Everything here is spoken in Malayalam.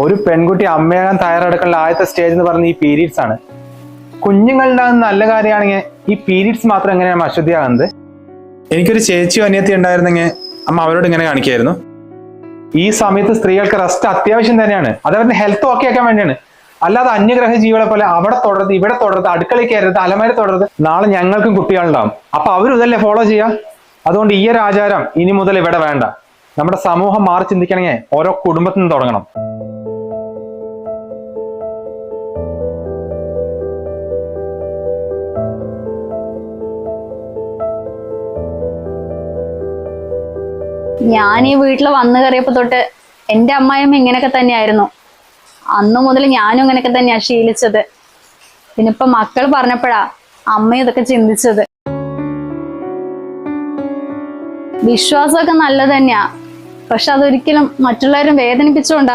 ഒരു പെൺകുട്ടി അമ്മയാകാൻ തയ്യാറെടുക്കാനുള്ള ആദ്യത്തെ സ്റ്റേജ് എന്ന് പറയുന്നത് ഈ പീരീഡ്സ് ആണ്. കുഞ്ഞുങ്ങളുടെ നല്ല കാര്യമാണെങ്കിൽ ഈ പീരീഡ്സ് മാത്രം എങ്ങനെയാണ് അശുദ്ധിയാകുന്നത്? എനിക്കൊരു ചേച്ചിയോ അനിയത്തി ഉണ്ടായിരുന്നെങ്കിൽ അമ്മ അവരോട് ഇങ്ങനെ കാണിക്കായിരുന്നു. ഈ സമയത്ത് സ്ത്രീകൾക്ക് റെസ്റ്റ് അത്യാവശ്യം തന്നെയാണ്. അത് അവരുടെ ഹെൽത്ത് ഓക്കെ ആക്കാൻ വേണ്ടിയാണ്. അല്ലാതെ അന്യഗ്രഹ ജീവികളെ പോലെ അവിടെ തുടരുത്, ഇവിടെ തുടരുത്, അടുക്കളയിൽ കയറരുത്, അലമാര തുടരുത്. നാളെ ഞങ്ങൾക്കും കുട്ടികളുണ്ടാവും. അപ്പൊ അവരും ഇതല്ലേ ഫോളോ ചെയ്യാം. അതുകൊണ്ട് ഈ ഒരു ആചാരം ഇനി മുതൽ ഇവിടെ വേണ്ട. നമ്മുടെ സമൂഹം മാറി ചിന്തിക്കണമെങ്കിൽ ഓരോ കുടുംബത്തിൽ നിന്ന് തുടങ്ങണം. ഞാൻ ഈ വീട്ടിൽ വന്നു കയറിയപ്പോ തൊട്ട് എൻ്റെ അമ്മായിയമ്മ ഇങ്ങനെയൊക്കെ തന്നെയായിരുന്നു. അന്നു മുതൽ ഞാനും ഇങ്ങനെയൊക്കെ തന്നെയാ ശീലിച്ചത്. പിന്നെ ഇപ്പൊ മക്കൾ പറഞ്ഞപ്പോഴാ അമ്മ ഇതൊക്കെ ചിന്തിച്ചത്. വിശ്വാസമൊക്കെ നല്ലത് തന്നെയാ, പക്ഷെ അതൊരിക്കലും മറ്റുള്ളവരും വേദനിപ്പിച്ചുകൊണ്ടാ